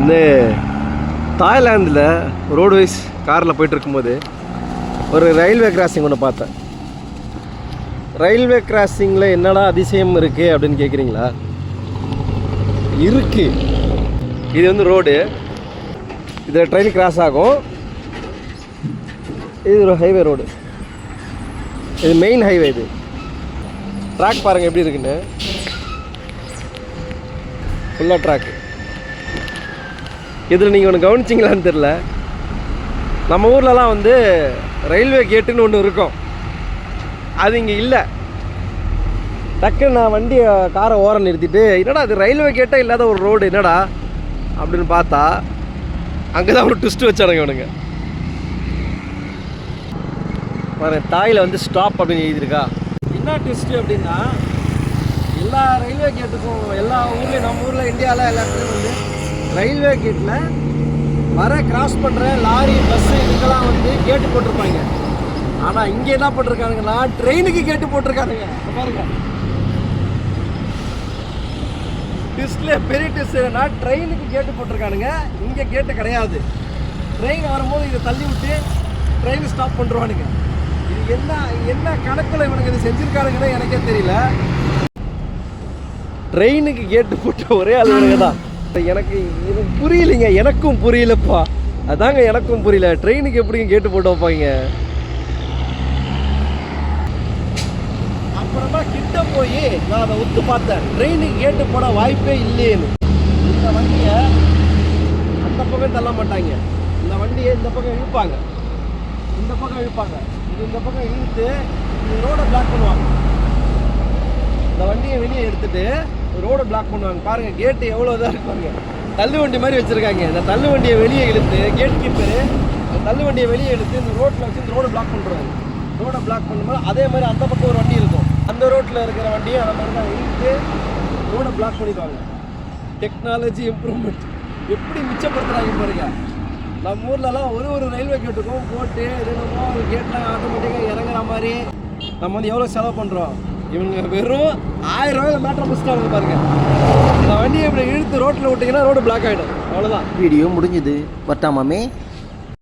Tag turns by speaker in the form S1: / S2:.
S1: வந்து தாய்லாந்தில் ரோட்வைஸ் காரில் போயிட்டு இருக்கும்போது ஒரு ரயில்வே கிராசிங் ஒன்று பார்த்தேன். ரயில்வே கிராசிங்கில் என்னடா அதிசயம் இருக்குது அப்படின்னு கேட்குறீங்களா? இருக்குது. இது வந்து ரோடு, இதில் ட்ரெயின் கிராஸ் ஆகும். இது ஒரு ஹைவே ரோடு, இது மெயின் ஹைவே. இது ட்ராக் பாருங்கள் எப்படி இருக்குன்னு, ஃபுல்லாக ட்ராக்கு. இதில் நீங்கள் ஒன்று கவனிச்சிங்களான்னு தெரில, நம்ம ஊர்லலாம் வந்து ரயில்வே கேட்டுன்னு ஒன்று இருக்கும், அது இங்கே இல்லை. டக்குன்னு நான் வண்டியை காரை ஓரம் நிறுத்திட்டு என்னடா அது ரயில்வே கேட்டே இல்லாத ஒரு ரோடு என்னடா அப்படின்னு பார்த்தா அங்கே தான் ஒரு ட்விஸ்ட் வச்சானுங்க இவனுங்க. தாயில் வந்து ஸ்டாப் அப்படின்னு எழுதியிருக்கா. என்ன ட்விஸ்ட்டு அப்படின்னா, எல்லா ரயில்வே கேட்டுக்கும் எல்லா ஊர்லேயும், நம்ம ஊரில் இந்தியாவில் எல்லா இடத்துலையும் வந்து ரயில்வே கேட்டில் வர கிராஸ் பண்ணுற லாரி பஸ்ஸு இதுக்கெல்லாம் வந்து கேட்டு போட்டிருப்பாங்க. ஆனால் இங்கே என்ன போட்டிருக்கானுங்கன்னா ட்ரெயினுக்கு கேட்டு போட்டிருக்கானுங்க. பாருங்க ட்விஸ்ட்டில் பெரிய ட்விஸ்ட்னா ட்ரெயினுக்கு கேட்டு போட்டிருக்கானுங்க, இங்கே கேட்டு கிடையாது. ட்ரெயின் வரும்போது இதை தள்ளி விட்டு ட்ரெயின் ஸ்டாப் பண்ணுறானுங்க. இது என்ன கணக்கில் இவனுக்கு இது செஞ்சுருக்கானுங்கன்னு எனக்கே தெரியல. ட்ரெயினுக்கு கேட்டு போட்ட ஒரே ஆளுங்க தான். எனக்கு இது புரியலைங்க, எனக்கும் புரியலப்பா, அதாங்க எனக்கும் புரியல. ட்ரெயினுக்கு எப்படிங்க கேட்டு போட்டு வைப்பாங்க? அப்புறமா கிட்ட போய் நான் அதை ஒத்து பார்த்தேன், ட்ரெயினுக்கு கேட்டு போட வாய்ப்பே இல்லையேன்னு. இந்த வண்டியை அந்த பக்கம் தள்ள மாட்டாங்க, இந்த வண்டியை இந்த பக்கம் இழுப்பாங்க, இந்த பக்கம் இழுப்பாங்க, இந்த பக்கம் இழுத்து இந்த ரோடை பிளாக் பண்ணுவாங்க. இந்த வண்டியை வெளியே எடுத்துட்டு ரோடை பிளாக் பண்ணுவாங்க. பாருங்கள் கேட்டு எவ்வளோ இதாக இருப்பாங்க, தள்ளு வண்டி மாதிரி வச்சுருக்காங்க. இந்த தள்ளு வண்டியை வெளியே இழுத்து, கேட் கீப்பரு இந்த தள்ளு வண்டியை வெளியே எடுத்து இந்த ரோட்டில் வச்சு இந்த ரோடை பிளாக் பண்ணுறாங்க. ரோடை பிளாக் பண்ணும்போது அதே மாதிரி அந்த பக்கம் ஒரு வண்டி இருக்கும், அந்த ரோட்டில் இருக்கிற வண்டியை அந்த மாதிரி தான் இழுத்து ரோடை பிளாக் பண்ணிடுவாங்க. டெக்னாலஜி இம்ப்ரூவ்மெண்ட் எப்படி மிச்சப்படுத்துகிறாங்க பாருங்க. நம்ம ஊர்லலாம் ஒரு ரயில்வே கேட்டுக்கும் போட்டு என்னமோ ஒரு கேட்டில் ஆட்டோமேட்டிக்காக இறங்குற மாதிரி நம்ம வந்து எவ்வளோ செலவு பண்ணுறோம். இவங்க வெறும் 1000 ரூபாயில் மேட்ரை முடிச்சிட்டாங்க பாருங்க. இந்த வண்டியை இப்படி இழுத்து ரோட்டில் விட்டிங்கன்னா ரோடு பிளாக் ஆகிடும், அவ்வளோதான்.
S2: வீடியோ முடிஞ்சுது. வரட்டாமாமே.